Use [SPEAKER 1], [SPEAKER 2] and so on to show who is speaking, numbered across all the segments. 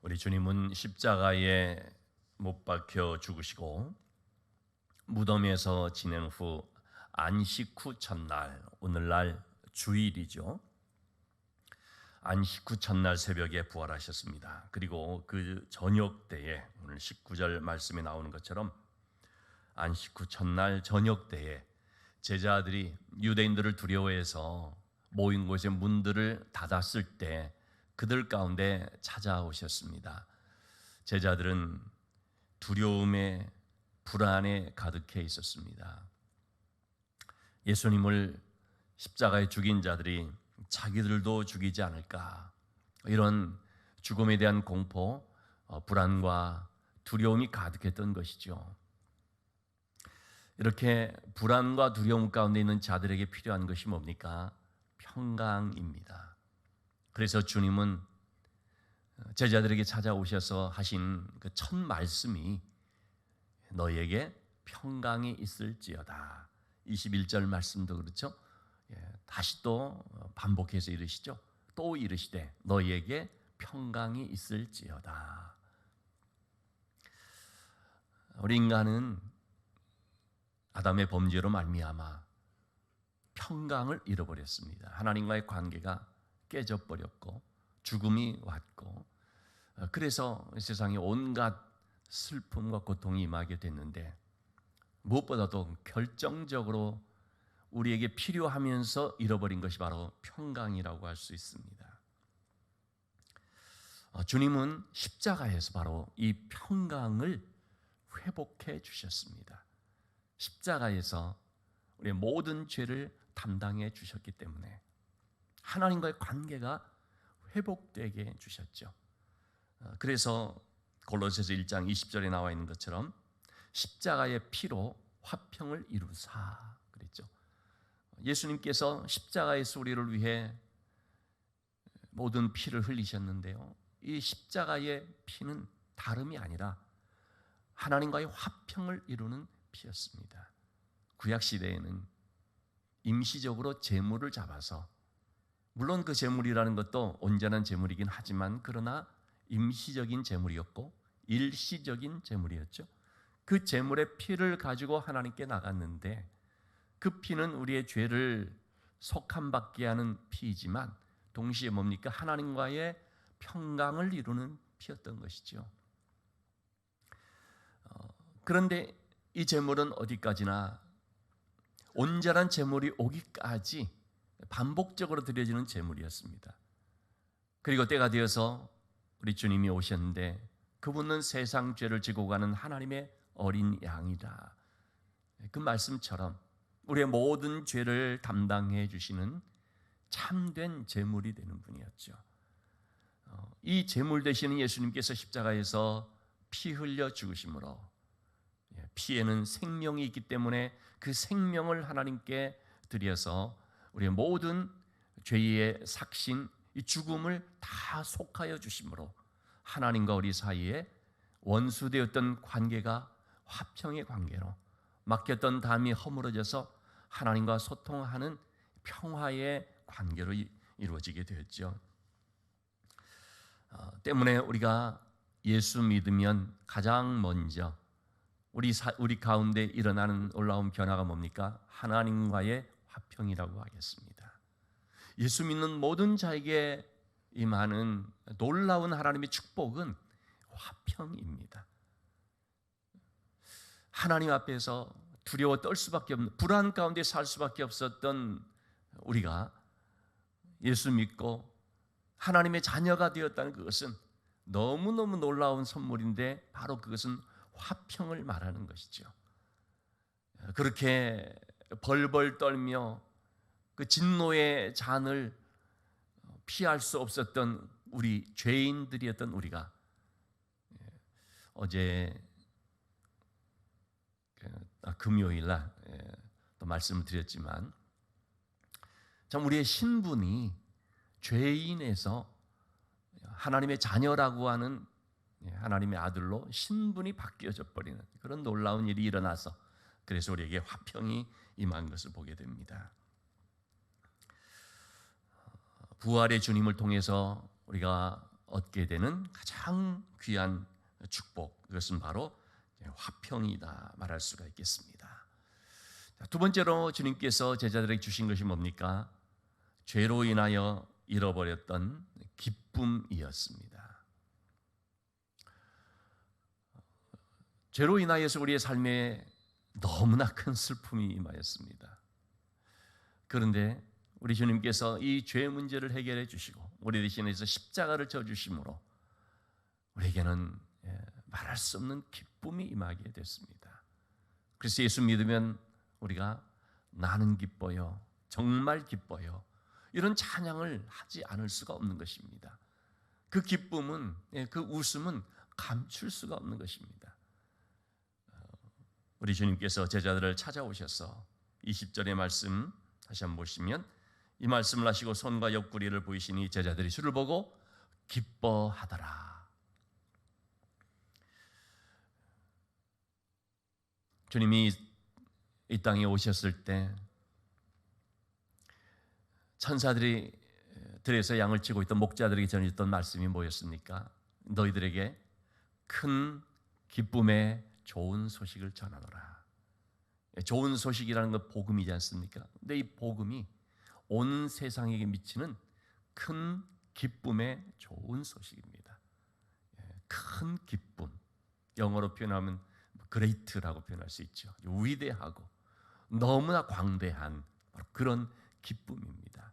[SPEAKER 1] 우리 주님은 십자가에 못 박혀 죽으시고 무덤에서 지낸 후 안식 후 첫날, 오늘날 주일이죠. 안식 후 첫날 새벽에 부활하셨습니다. 그리고 그 저녁 때에, 오늘 19절 말씀에 나오는 것처럼 안식 후 첫날 저녁 때에 제자들이 유대인들을 두려워해서 모인 곳의 문들을 닫았을 때 그들 가운데 찾아오셨습니다. 제자들은 두려움에 불안에 가득해 있었습니다. 예수님을 십자가에 죽인 자들이 자기들도 죽이지 않을까, 이런 죽음에 대한 공포, 불안과 두려움이 가득했던 것이죠. 이렇게 불안과 두려움 가운데 있는 자들에게 필요한 것이 뭡니까? 평강입니다. 그래서 주님은 제자들에게 찾아오셔서 하신 그 첫 말씀이 너희에게 평강이 있을지어다. 21절 말씀도 그렇죠. 다시 또 반복해서 이르시죠. 또 이르시되 너희에게 평강이 있을지어다. 우리 인간은 아담의 범죄로 말미암아 평강을 잃어버렸습니다. 하나님과의 관계가 깨져버렸고 죽음이 왔고, 그래서 세상에 온갖 슬픔과 고통이 임하게 됐는데, 무엇보다도 결정적으로 우리에게 필요하면서 잃어버린 것이 바로 평강이라고 할 수 있습니다. 주님은 십자가에서 바로 이 평강을 회복해 주셨습니다. 십자가에서 우리의 모든 죄를 담당해 주셨기 때문에 하나님과의 관계가 회복되게 해주셨죠. 그래서 골로새서 1장 20절에 나와 있는 것처럼 십자가의 피로 화평을 이루사 그랬죠. 예수님께서 십자가에서 우리를 위해 모든 피를 흘리셨는데요, 이 십자가의 피는 다름이 아니라 하나님과의 화평을 이루는 피였습니다. 구약 시대에는 임시적으로 제물을 잡아서, 물론 그 제물이라는 것도 온전한 제물이긴 하지만 그러나 임시적인 제물이었고 일시적인 제물이었죠. 그 제물의 피를 가지고 하나님께 나갔는데, 그 피는 우리의 죄를 속함받게 하는 피이지만 동시에 뭡니까? 하나님과의 평강을 이루는 피였던 것이죠. 그런데 이 제물은 어디까지나 온전한 제물이 오기까지 반복적으로 드려지는 제물이었습니다. 그리고 때가 되어서 우리 주님이 오셨는데, 그분은 세상 죄를 지고 가는 하나님의 어린 양이다. 그 말씀처럼 우리의 모든 죄를 담당해 주시는 참된 제물이 되는 분이었죠. 이 제물 되시는 예수님께서 십자가에서 피 흘려 죽으심으로, 피에는 생명이 있기 때문에 그 생명을 하나님께 드려서 우리의 모든 죄의 삭신, 이 죽음을 다 속하여 주심으로 하나님과 우리 사이에 원수되었던 관계가 화평의 관계로, 막혔던 담이 허물어져서 하나님과 소통하는 평화의 관계로 이루어지게 되었죠. 때문에 우리가 예수 믿으면 가장 먼저 우리 가운데 일어나는 올라온 변화가 뭡니까? 하나님과의 화평이라고 하겠습니다. 예수 믿는 모든 자에게 임하는 놀라운 하나님의 축복은 화평입니다. 하나님 앞에서 두려워 떨 수밖에 없는, 불안 가운데 살 수밖에 없었던 우리가 예수 믿고 하나님의 자녀가 되었다는 그것은 너무너무 놀라운 선물인데, 바로 그것은 화평을 말하는 것이죠. 그렇게 벌벌 떨며 그 진노의 잔을 피할 수 없었던 우리 죄인들이었던 우리가, 어제 금요일날 또 말씀을 드렸지만, 참 우리의 신분이 죄인에서 하나님의 자녀라고 하는 하나님의 아들로 신분이 바뀌어져 버리는 그런 놀라운 일이 일어나서, 그래서 우리에게 화평이 임한 것을 보게 됩니다. 부활의 주님을 통해서 우리가 얻게 되는 가장 귀한 축복, 그것은 바로 화평이다 말할 수가 있겠습니다. 두 번째로 주님께서 제자들에게 주신 것이 뭡니까? 죄로 인하여 잃어버렸던 기쁨이었습니다. 죄로 인하여서 우리의 삶에 너무나 큰 슬픔이 임하였습니다. 그런데 우리 주님께서 이 죄 문제를 해결해 주시고 우리 대신해서 십자가를 져 주심으로 우리에게는 말할 수 없는 기쁨이 임하게 됐습니다. 그래서 예수 믿으면 우리가 나는 기뻐요, 정말 기뻐요, 이런 찬양을 하지 않을 수가 없는 것입니다. 그 기쁨은, 그 웃음은 감출 수가 없는 것입니다. 우리 주님께서 제자들을 찾아오셔서 20절의 말씀 다시 한번 보시면, 이 말씀을 하시고 손과 옆구리를 보이시니 제자들이 주를 보고 기뻐하더라. 주님이 이 땅에 오셨을 때 천사들이 들에서 양을 치고 있던 목자들에게 전해졌던 말씀이 뭐였습니까? 너희들에게 큰 기쁨의 좋은 소식을 전하노라. 좋은 소식이라는 건 복음이지 않습니까? 근데 이 복음이 온 세상에게 미치는 큰 기쁨의 좋은 소식입니다. 큰 기쁨, 영어로 표현하면 great라고 표현할 수 있죠. 위대하고 너무나 광대한 그런 기쁨입니다.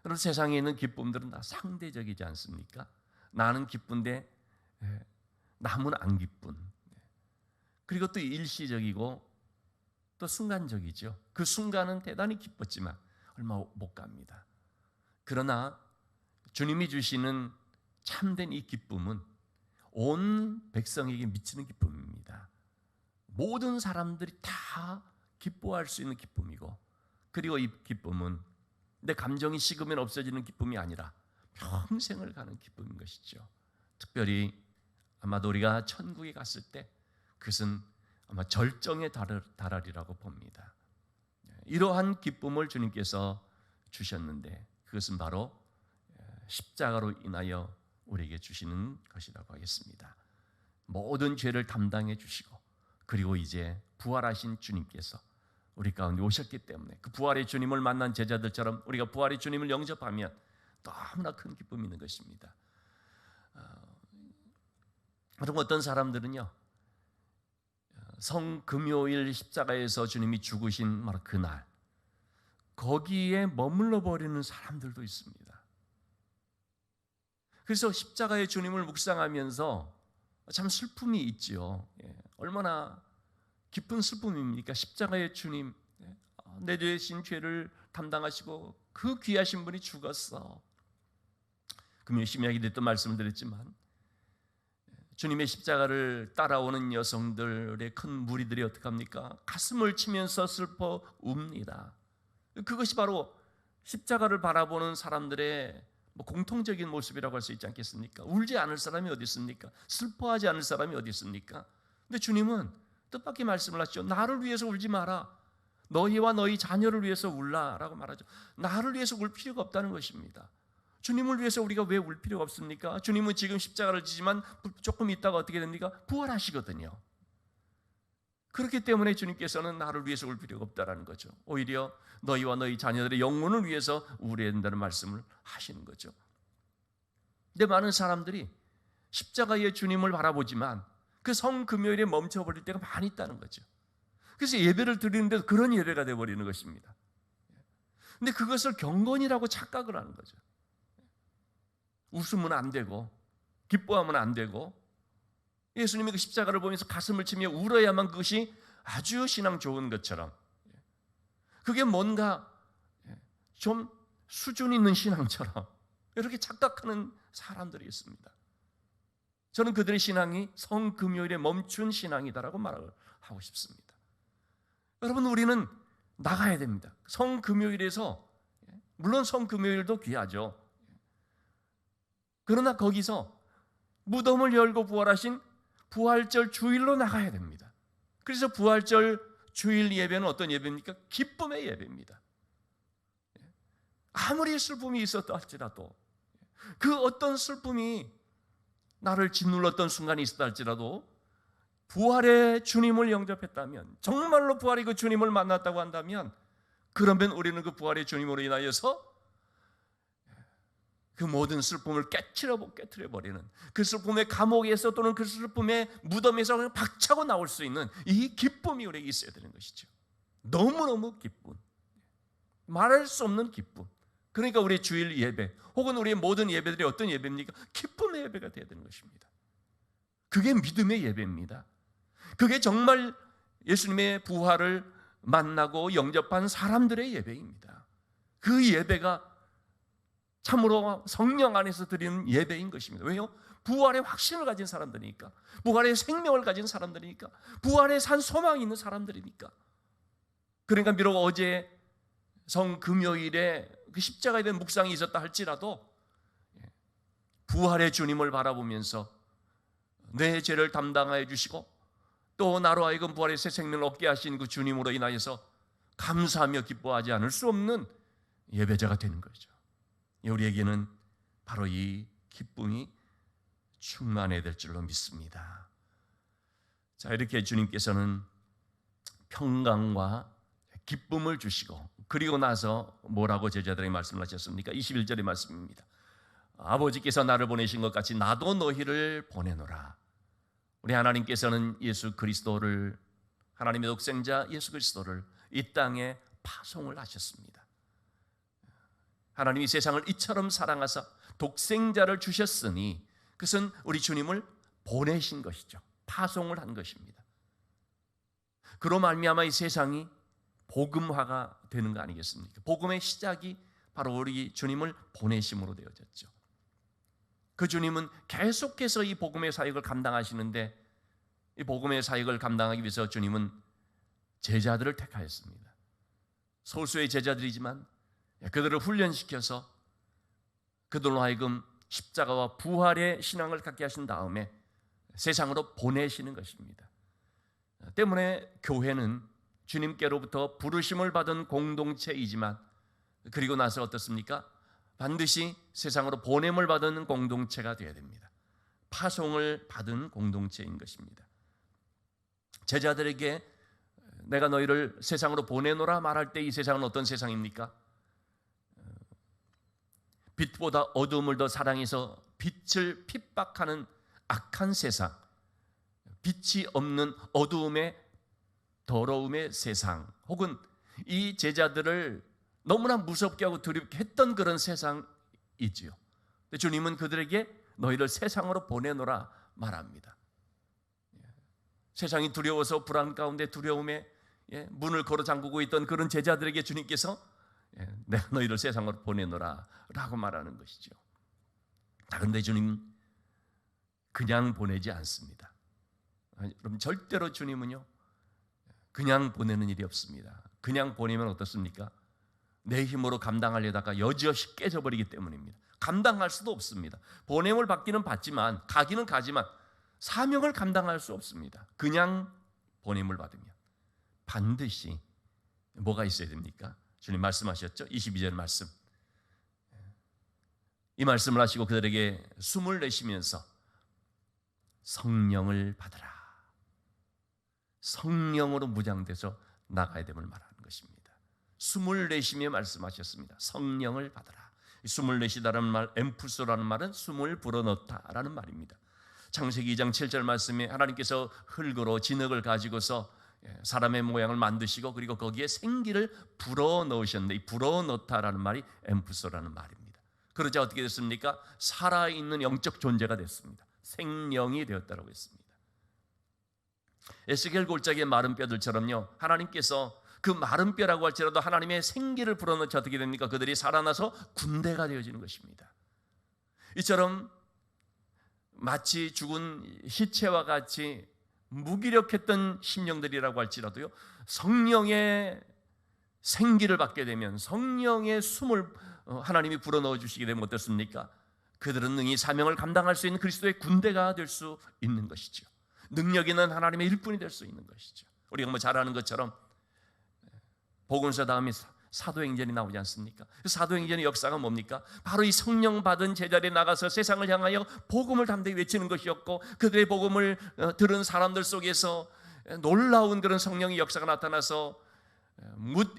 [SPEAKER 1] 그런 세상에 있는 기쁨들은 다 상대적이지 않습니까? 나는 기쁜데 남은 안 기쁜, 그리고 또 일시적이고 또 순간적이죠. 그 순간은 대단히 기뻤지만 얼마 못 갑니다. 그러나 주님이 주시는 참된 이 기쁨은 온 백성에게 미치는 기쁨입니다. 모든 사람들이 다 기뻐할 수 있는 기쁨이고, 그리고 이 기쁨은 내 감정이 식으면 없어지는 기쁨이 아니라 평생을 가는 기쁨인 것이죠. 특별히 아마도 우리가 천국에 갔을 때 그것은 아마 절정에 달하리라고 봅니다. 이러한 기쁨을 주님께서 주셨는데 그것은 바로 십자가로 인하여 우리에게 주시는 것이라고 하겠습니다. 모든 죄를 담당해 주시고, 그리고 이제 부활하신 주님께서 우리 가운데 오셨기 때문에 그 부활의 주님을 만난 제자들처럼 우리가 부활의 주님을 영접하면 너무나 큰 기쁨이 있는 것입니다. 그리고 어떤 사람들은요, 성금요일 십자가에서 주님이 죽으신 바로 그날 거기에 머물러 버리는 사람들도 있습니다. 그래서 십자가의 주님을 묵상하면서 참 슬픔이 있지요. 얼마나 기쁜 슬픔입니까? 십자가의 주님, 내 대신 죄를 담당하시고 그 귀하신 분이 죽었어. 금요일 심야기 됐던 말씀을 드렸지만 주님의 십자가를 따라오는 여성들의 큰 무리들이 어떻게 합니까? 가슴을 치면서 슬퍼 웁니다. 그것이 바로 십자가를 바라보는 사람들의 공통적인 모습이라고 할 수 있지 않겠습니까? 울지 않을 사람이 어디 있습니까? 슬퍼하지 않을 사람이 어디 있습니까? 근데 주님은 뜻밖의 말씀을 하시죠. 나를 위해서 울지 마라. 너희와 너희 자녀를 위해서 울라라고 말하죠. 나를 위해서 울 필요가 없다는 것입니다. 주님을 위해서 우리가 왜 울 필요가 없습니까? 주님은 지금 십자가를 지지만 조금 있다가 어떻게 됩니까? 부활하시거든요. 그렇기 때문에 주님께서는 나를 위해서 울 필요가 없다라는 거죠. 오히려 너희와 너희 자녀들의 영혼을 위해서 울어야 된다는 말씀을 하시는 거죠. 근데 많은 사람들이 십자가의 주님을 바라보지만 그 성금요일에 멈춰버릴 때가 많이 있다는 거죠. 그래서 예배를 드리는데도 그런 예배가 되어버리는 것입니다. 근데 그것을 경건이라고 착각을 하는 거죠. 웃으면 안 되고 기뻐하면 안 되고, 예수님이 그 십자가를 보면서 가슴을 치며 울어야만 그것이 아주 신앙 좋은 것처럼, 그게 뭔가 좀 수준 있는 신앙처럼 이렇게 착각하는 사람들이 있습니다. 저는 그들의 신앙이 성금요일에 멈춘 신앙이다라고 말을 하고 싶습니다. 여러분, 우리는 나가야 됩니다. 성금요일에서, 물론 성금요일도 귀하죠. 그러나 거기서 무덤을 열고 부활하신 부활절 주일로 나가야 됩니다. 그래서 부활절 주일 예배는 어떤 예배입니까? 기쁨의 예배입니다. 아무리 슬픔이 있었다 할지라도, 그 어떤 슬픔이 나를 짓눌렀던 순간이 있었다 할지라도 부활의 주님을 영접했다면, 정말로 부활의 그 주님을 만났다고 한다면, 그러면 우리는 그 부활의 주님으로 인하여서 그 모든 슬픔을 깨트려버리는, 그 슬픔의 감옥에서 또는 그 슬픔의 무덤에서 그냥 박차고 나올 수 있는 이 기쁨이 우리에게 있어야 되는 것이죠. 너무너무 기쁨, 말할 수 없는 기쁨. 그러니까 우리의 주일 예배 혹은 우리의 모든 예배들이 어떤 예배입니까? 기쁨의 예배가 되어야 되는 것입니다. 그게 믿음의 예배입니다. 그게 정말 예수님의 부활을 만나고 영접한 사람들의 예배입니다. 그 예배가 참으로 성령 안에서 드리는 예배인 것입니다. 왜요? 부활의 확신을 가진 사람들이니까, 부활의 생명을 가진 사람들이니까, 부활의 산 소망이 있는 사람들이니까. 그러니까 비록 어제 성금요일에 그 십자가에 대한 묵상이 있었다 할지라도 부활의 주님을 바라보면서 내 죄를 담당하여 주시고 또 나로 하여금 부활의 새 생명을 얻게 하신 그 주님으로 인하여서 감사하며 기뻐하지 않을 수 없는 예배자가 되는 거죠. 우리에게는 바로 이 기쁨이 충만해야 될 줄로 믿습니다. 자, 이렇게 주님께서는 평강과 기쁨을 주시고, 그리고 나서 뭐라고 제자들에게 말씀을 하셨습니까? 21절의 말씀입니다. 아버지께서 나를 보내신 것 같이 나도 너희를 보내노라. 우리 하나님께서는 예수 그리스도를, 하나님의 독생자 예수 그리스도를 이 땅에 파송을 하셨습니다. 하나님이 세상을 이처럼 사랑하사 독생자를 주셨으니 그것은 우리 주님을 보내신 것이죠. 파송을 한 것입니다. 그로 말미암아 이 세상이 복음화가 되는 거 아니겠습니까? 복음의 시작이 바로 우리 주님을 보내심으로 되어졌죠. 그 주님은 계속해서 이 복음의 사역을 감당하시는데, 이 복음의 사역을 감당하기 위해서 주님은 제자들을 택하였습니다. 소수의 제자들이지만 그들을 훈련시켜서 그들로 하여금 십자가와 부활의 신앙을 갖게 하신 다음에 세상으로 보내시는 것입니다. 때문에 교회는 주님께로부터 부르심을 받은 공동체이지만, 그리고 나서 어떻습니까? 반드시 세상으로 보냄을 받은 공동체가 되어야 됩니다. 파송을 받은 공동체인 것입니다. 제자들에게 내가 너희를 세상으로 보내노라 말할 때 이 세상은 어떤 세상입니까? 빛보다 어두움을 더 사랑해서 빛을 핍박하는 악한 세상, 빛이 없는 어두움의 더러움의 세상, 혹은 이 제자들을 너무나 무섭게 하고 두렵게 했던 그런 세상이지요. 주님은 그들에게 너희를 세상으로 보내노라 말합니다. 세상이 두려워서 불안 가운데 두려움에 문을 걸어 잠그고 있던 그런 제자들에게 주님께서 내가 너희를 세상으로 보내노라 라고 말하는 것이죠. 그런데 주님 그냥 보내지 않습니다. 여러분, 절대로 주님은요 그냥 보내는 일이 없습니다. 그냥 보내면 어떻습니까? 내 힘으로 감당하려다가 여지없이 깨져버리기 때문입니다. 감당할 수도 없습니다. 보냄을 받기는 받지만, 가기는 가지만 사명을 감당할 수 없습니다. 그냥 보냄을 받으면 반드시 뭐가 있어야 됩니까? 주님 말씀하셨죠? 22절 말씀. 이 말씀을 하시고 그들에게 숨을 내쉬면서 성령을 받으라. 성령으로 무장돼서 나가야 됨을 말하는 것입니다. 숨을 내쉬며 말씀하셨습니다. 성령을 받으라. 숨을 내쉬다라는 말, 엠푸소라는 말은 숨을 불어넣다라는 말입니다. 창세기 2장 7절 말씀에 하나님께서 흙으로 진흙을 가지고서 사람의 모양을 만드시고 그리고 거기에 생기를 불어넣으셨는데, 이 불어넣다라는 말이 엠푸소라는 말입니다. 그러자 어떻게 됐습니까? 살아있는 영적 존재가 됐습니다. 생령이 되었다라고 했습니다. 에스겔 골짜기의 마른 뼈들처럼요, 하나님께서 그 마른 뼈라고 할지라도 하나님의 생기를 불어넣지 어떻게 됩니까? 그들이 살아나서 군대가 되어지는 것입니다. 이처럼 마치 죽은 시체와 같이 무기력했던 심령들이라고 할지라도요, 성령의 생기를 받게 되면, 성령의 숨을 하나님이 불어넣어 주시게 되면 어떻습니까? 그들은 능히 사명을 감당할 수 있는 그리스도의 군대가 될 수 있는 것이죠. 능력 있는 하나님의 일꾼이 될 수 있는 것이죠. 우리가 잘 아는 것처럼 복음서 다음에 사도행전이 나오지 않습니까? 그 사도행전의 역사가 뭡니까? 바로 이 성령 받은 제자들이 나가서 세상을 향하여 복음을 담대히 외치는 것이었고, 그들의 복음을 들은 사람들 속에서 놀라운 그런 성령의 역사가 나타나서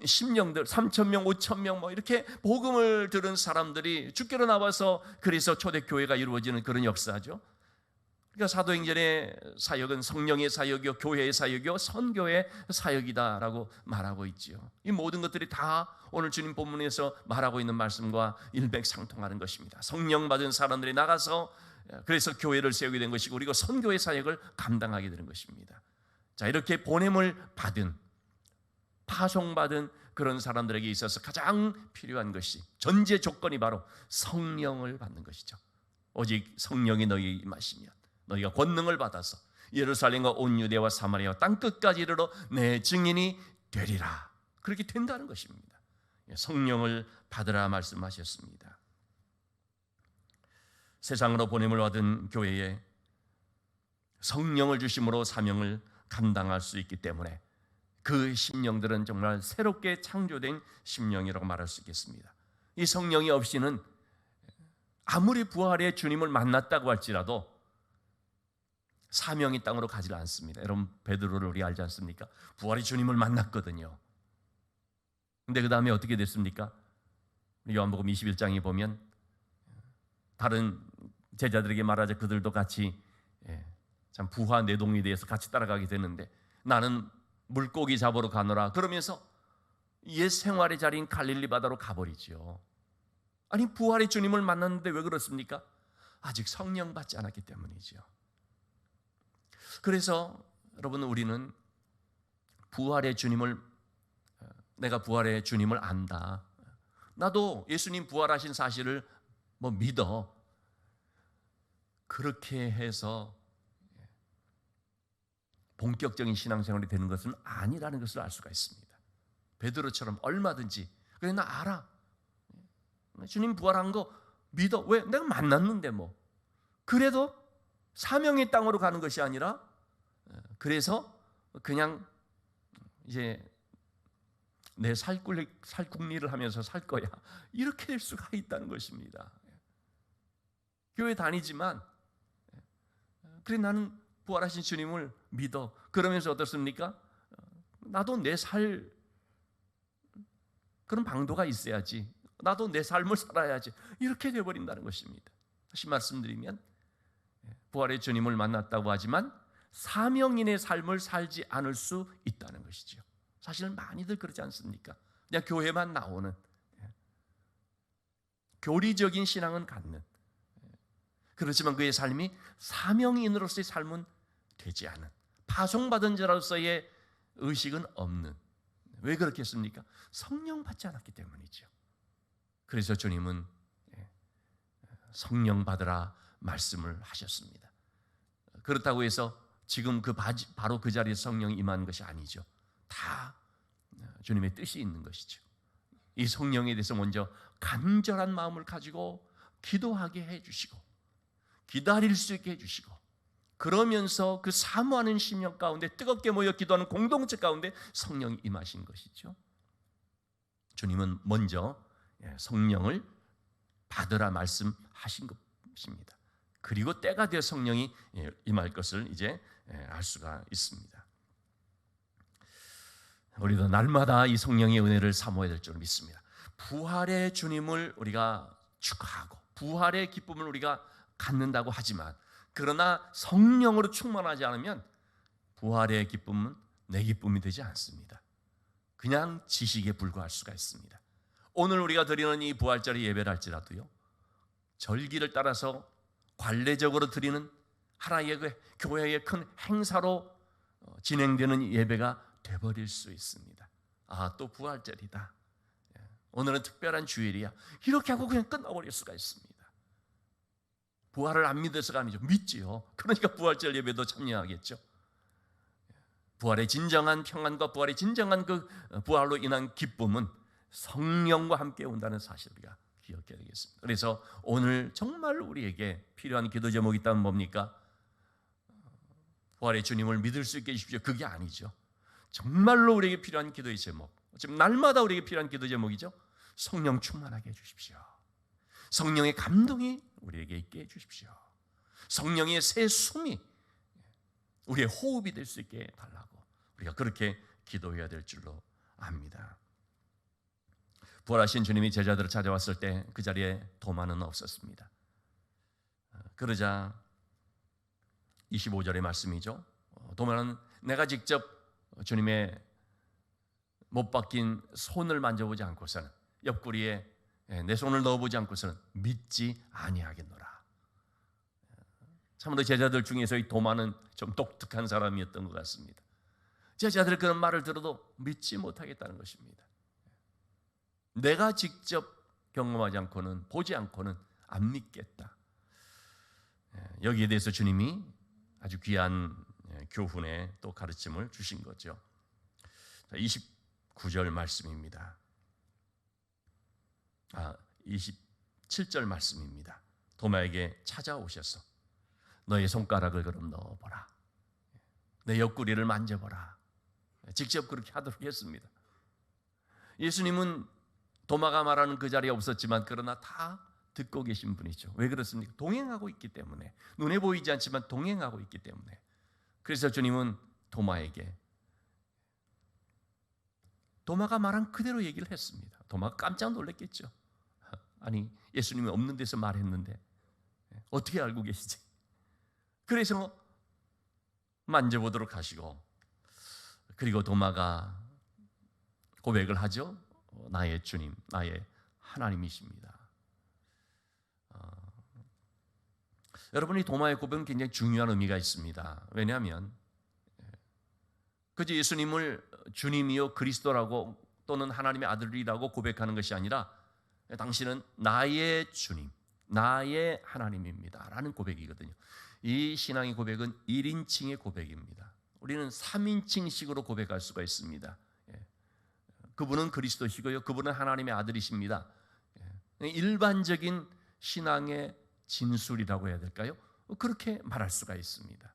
[SPEAKER 1] 심령들 3,000명, 5,000명 뭐 이렇게 복음을 들은 사람들이 주께로 나와서 그래서 초대교회가 이루어지는 그런 역사죠. 그러니까 사도행전의 사역은 성령의 사역이요, 교회의 사역이요, 선교의 사역이다라고 말하고 있지요. 이 모든 것들이 다 오늘 주님 본문에서 말하고 있는 말씀과 일맥상통하는 것입니다. 성령 받은 사람들이 나가서 그래서 교회를 세우게 된 것이고, 그리고 선교의 사역을 감당하게 되는 것입니다. 자, 이렇게 보냄을 받은, 파송받은 그런 사람들에게 있어서 가장 필요한 것이, 전제 조건이 바로 성령을 받는 것이죠. 오직 성령이 너희에게 임하시면 너희가 권능을 받아서 예루살렘과 온 유대와 사마리아와 땅 끝까지 이르러 내 증인이 되리라. 그렇게 된다는 것입니다. 성령을 받으라 말씀하셨습니다. 세상으로 보냄을 받은 교회에 성령을 주심으로 사명을 감당할 수 있기 때문에 그 심령들은 정말 새롭게 창조된 심령이라고 말할 수 있겠습니다. 이 성령이 없이는 아무리 부활의 주님을 만났다고 할지라도 사명이 땅으로 가지 않습니다. 여러분, 베드로를 우리 알지 않습니까? 부활의 주님을 만났거든요. 근데 그 다음에 어떻게 됐습니까? 요한복음 21장에 보면 다른 제자들에게 말하자 그들도 같이 참 부화 내동에 대해서 같이 따라가게 되는데, 나는 물고기 잡으러 가노라 그러면서 옛 생활의 자리인 갈릴리 바다로 가버리죠. 아니, 부활의 주님을 만났는데 왜 그렇습니까? 아직 성령 받지 않았기 때문이죠. 그래서 여러분, 우리는 부활의 주님을, 내가 부활의 주님을 안다, 나도 예수님 부활하신 사실을 믿어, 그렇게 해서 본격적인 신앙생활이 되는 것은 아니라는 것을 알 수가 있습니다. 베드로처럼 얼마든지 그래, 나 알아, 주님 부활한 거 믿어, 왜? 내가 만났는데 뭐. 그래도 사명의 땅으로 가는 것이 아니라, 그래서 그냥 이제 내 살궁리를 하면서 살 거야, 이렇게 될 수가 있다는 것입니다. 교회 다니지만 그래, 나는 부활하신 주님을 믿어, 그러면서 어떻습니까? 나도 내 살 그런 방도가 있어야지, 나도 내 삶을 살아야지, 이렇게 되어버린다는 것입니다. 다시 말씀드리면, 부활의 주님을 만났다고 하지만 사명인의 삶을 살지 않을 수 있다는 것이죠. 사실 많이들 그러지 않습니까? 그냥 교회만 나오는, 교리적인 신앙은 갖는, 그렇지만 그의 삶이 사명인으로서의 삶은 되지 않은, 파송받은 자로서의 의식은 없는. 왜 그렇겠습니까? 성령 받지 않았기 때문이죠. 그래서 주님은 성령 받으라 말씀을 하셨습니다. 그렇다고 해서 지금 바로 그 자리에 성령이 임한 것이 아니죠. 다 주님의 뜻이 있는 것이죠. 이 성령에 대해서 먼저 간절한 마음을 가지고 기도하게 해주시고, 기다릴 수 있게 해주시고, 그러면서 그 사모하는 심령 가운데 뜨겁게 모여 기도하는 공동체 가운데 성령이 임하신 것이죠. 주님은 먼저 성령을 받으라 말씀하신 것입니다. 그리고 때가 되어 성령이 임할 것을 이제 알 수가 있습니다. 우리도 날마다 이 성령의 은혜를 사모해야 될 줄 믿습니다. 부활의 주님을 우리가 축하하고 부활의 기쁨을 우리가 갖는다고 하지만, 그러나 성령으로 충만하지 않으면 부활의 기쁨은 내 기쁨이 되지 않습니다. 그냥 지식에 불과할 수가 있습니다. 오늘 우리가 드리는 이 부활절의 예배를 할지라도요, 절기를 따라서 관례적으로 드리는 하나의 그 교회의 큰 행사로 진행되는 예배가 되어버릴 수 있습니다. 아, 또 부활절이다, 오늘은 특별한 주일이야, 이렇게 하고 그냥 끝나버릴 수가 있습니다. 부활을 안 믿어서가 아니죠. 믿지요. 그러니까 부활절 예배도 참여하겠죠. 부활의 진정한 평안과 부활의 진정한 그 부활로 인한 기쁨은 성령과 함께 온다는 사실을 우리가 기억해야 되겠습니다. 그래서 오늘 정말 우리에게 필요한 기도 제목이 있다면 뭡니까? 부활의 주님을 믿을 수 있게 해주십시오. 그게 아니죠. 정말로 우리에게 필요한 기도의 제목, 지금 날마다 우리에게 필요한 기도 제목이죠. 성령 충만하게 해주십시오. 성령의 감동이 우리에게 있게 해주십시오. 성령의 새 숨이 우리의 호흡이 될 수 있게 달라고 우리가 그렇게 기도해야 될 줄로 압니다. 부활하신 주님이 제자들을 찾아왔을 때 그 자리에 도마는 없었습니다. 그러자 25절의 말씀이죠. 도마는 내가 직접 주님의 못 박힌 손을 만져보지 않고서는, 옆구리에 내 손을 넣어보지 않고서는 믿지 아니하겠노라. 참으로 제자들 중에서 이 도마는 좀 독특한 사람이었던 것 같습니다. 제자들의 그런 말을 들어도 믿지 못하겠다는 것입니다. 내가 직접 경험하지 않고는, 보지 않고는 안 믿겠다. 여기에 대해서 주님이 아주 귀한 교훈의 또 가르침을 주신 거죠. 29절 말씀입니다. 27절 말씀입니다. 도마에게 찾아오셔서 너의 손가락을 그럼 넣어보라. 내 옆구리를 만져보라. 직접 그렇게 하도록 했습니다. 예수님은 도마가 말하는 그 자리에 없었지만 그러나 다 듣고 계신 분이죠. 왜 그렇습니까? 동행하고 있기 때문에. 눈에 보이지 않지만 동행하고 있기 때문에. 그래서 주님은 도마에게 도마가 말한 그대로 얘기를 했습니다. 도마가 깜짝 놀랐겠죠. 아니, 예수님이 없는 데서 말했는데 어떻게 알고 계시지? 그래서 만져보도록 하시고, 그리고 도마가 고백을 하죠. 나의 주님, 나의 하나님이십니다. 여러분, 이 도마의 고백은 굉장히 중요한 의미가 있습니다. 왜냐하면 그저 예수님을 주님이요 그리스도라고 또는 하나님의 아들이라고 고백하는 것이 아니라 당신은 나의 주님, 나의 하나님입니다 라는 고백이거든요. 이 신앙의 고백은 1인칭의 고백입니다. 우리는 3인칭식으로 고백할 수가 있습니다. 그분은 그리스도시고요, 그분은 하나님의 아들이십니다. 일반적인 신앙의 진술이라고 해야 될까요? 그렇게 말할 수가 있습니다.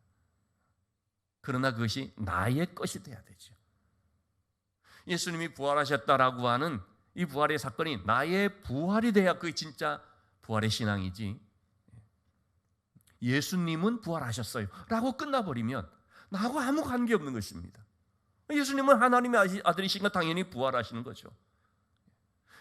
[SPEAKER 1] 그러나 그것이 나의 것이 돼야 되죠. 예수님이 부활하셨다라고 하는 이 부활의 사건이 나의 부활이 돼야 그게 진짜 부활의 신앙이지, 예수님은 부활하셨어요 라고 끝나버리면 나하고 아무 관계없는 것입니다. 예수님은 하나님의 아들이시니까 당연히 부활하시는 거죠.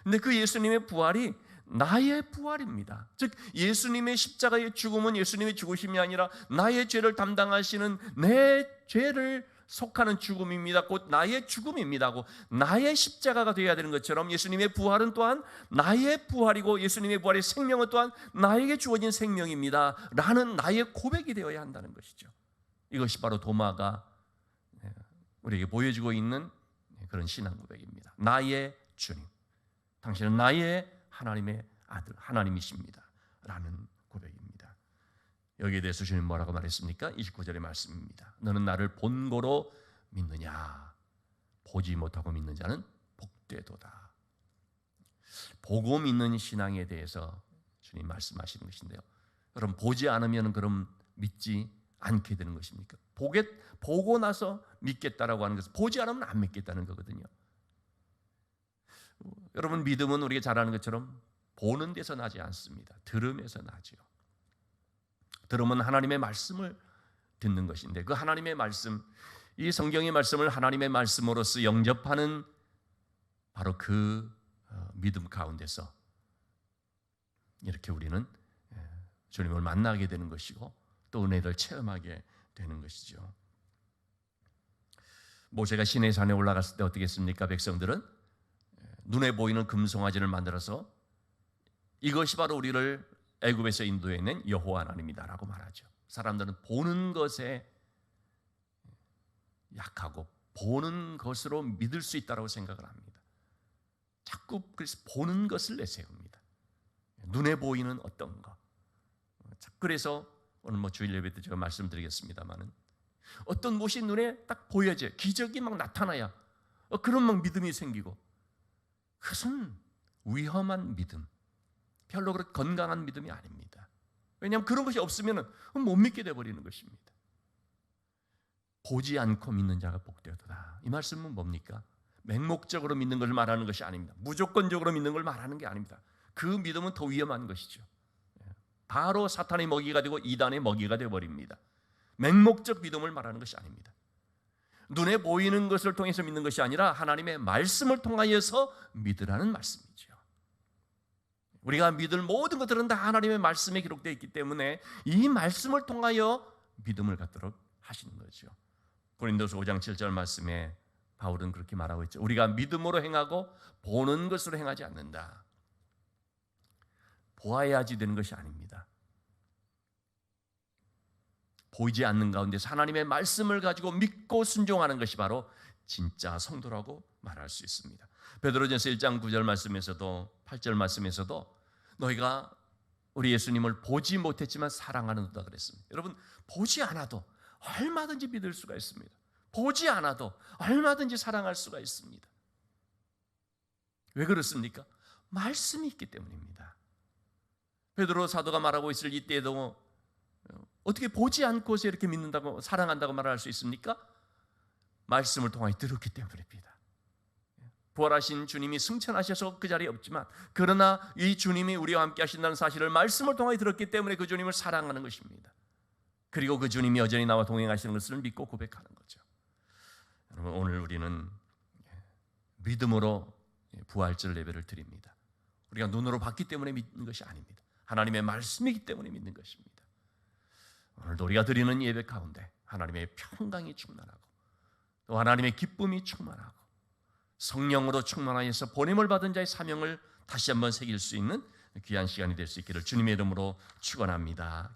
[SPEAKER 1] 근데 그 예수님의 부활이 나의 부활입니다. 즉 예수님의 십자가의 죽음은 예수님의 죽으심이 아니라 나의 죄를 담당하시는 내 죄를 속하는 죽음입니다. 곧 나의 죽음입니다. 고 나의 십자가가 되어야 되는 것처럼 예수님의 부활은 또한 나의 부활이고 예수님의 부활의 생명은 또한 나에게 주어진 생명입니다 라는 나의 고백이 되어야 한다는 것이죠. 이것이 바로 도마가 우리에게 보여주고 있는 그런 신앙 고백입니다. 나의 주님, 당신은 나의 하나님의 아들, 하나님이십니다 라는 고백입니다. 여기에 대해서 주님 뭐라고 말했습니까? 29절의 말씀입니다. 너는 나를 본고로 믿느냐? 보지 못하고 믿는 자는 복되도다. 보고 믿는 신앙에 대해서 주님 말씀하시는 것인데요, 여러분, 보지 않으면 그럼 믿지 않게 되는 것입니까? 보고 나서 믿겠다라고 하는 것은 보지 않으면 안 믿겠다는 거거든요. 여러분, 믿음은 우리가 잘 아는 것처럼 보는 데서 나지 않습니다. 들음에서 나죠. 들음은 하나님의 말씀을 듣는 것인데, 그 하나님의 말씀, 이 성경의 말씀을 하나님의 말씀으로서 영접하는 바로 그 믿음 가운데서 이렇게 우리는 주님을 만나게 되는 것이고 또 은혜를 체험하게 되는 것이죠. 모세가 시내 산에 올라갔을 때 어떻게 했습니까? 백성들은 눈에 보이는 금송아지를 만들어서 이것이 바로 우리를 애굽에서 인도해낸 여호와 하나님이다라고 말하죠. 사람들은 보는 것에 약하고 보는 것으로 믿을 수 있다고 생각을 합니다. 자꾸 그래서 보는 것을 내세웁니다. 눈에 보이는 어떤 것. 그래서 오늘 주일 예배 때 제가 말씀드리겠습니다만은 어떤 것이 눈에 딱 보여져요. 기적이 막 나타나야 그런 막 믿음이 생기고, 그것은 위험한 믿음, 별로 그렇게 건강한 믿음이 아닙니다. 왜냐하면 그런 것이 없으면 못 믿게 되어버리는 것입니다. 보지 않고 믿는 자가 복되도다. 이 말씀은 뭡니까? 맹목적으로 믿는 것을 말하는 것이 아닙니다. 무조건적으로 믿는 걸 말하는 게 아닙니다. 그 믿음은 더 위험한 것이죠. 바로 사탄의 먹이가 되고 이단의 먹이가 되어버립니다. 맹목적 믿음을 말하는 것이 아닙니다. 눈에 보이는 것을 통해서 믿는 것이 아니라 하나님의 말씀을 통하여서 믿으라는 말씀이죠. 우리가 믿을 모든 것들은 다 하나님의 말씀에 기록되어 있기 때문에 이 말씀을 통하여 믿음을 갖도록 하시는 거죠. 고린도서 5장 7절 말씀에 바울은 그렇게 말하고 있죠. 우리가 믿음으로 행하고 보는 것으로 행하지 않는다. 보아야지 되는 것이 아닙니다. 보이지 않는 가운데서 하나님의 말씀을 가지고 믿고 순종하는 것이 바로 진짜 성도라고 말할 수 있습니다. 베드로전서 1장 9절 말씀에서도 8절 말씀에서도 너희가 우리 예수님을 보지 못했지만 사랑하는도다 그랬습니다. 여러분, 보지 않아도 얼마든지 믿을 수가 있습니다. 보지 않아도 얼마든지 사랑할 수가 있습니다. 왜 그렇습니까? 말씀이 있기 때문입니다. 베드로 사도가 말하고 있을 이때에도 어떻게 보지 않고서 이렇게 믿는다고 사랑한다고 말할 수 있습니까? 말씀을 통하여 들었기 때문입니다. 부활하신 주님이 승천하셔서 그 자리에 없지만 그러나 이 주님이 우리와 함께 하신다는 사실을 말씀을 통하여 들었기 때문에 그 주님을 사랑하는 것입니다. 그리고 그 주님이 여전히 나와 동행하시는 것을 믿고 고백하는 거죠. 여러분, 오늘 우리는 믿음으로 부활절 예배를 드립니다. 우리가 눈으로 봤기 때문에 믿는 것이 아닙니다. 하나님의 말씀이기 때문에 믿는 것입니다. 오늘도 우리가 드리는 예배 가운데 하나님의 평강이 충만하고 또 하나님의 기쁨이 충만하고 성령으로 충만하여서 보냄을 받은 자의 사명을 다시 한번 새길 수 있는 귀한 시간이 될 수 있기를 주님의 이름으로 축원합니다.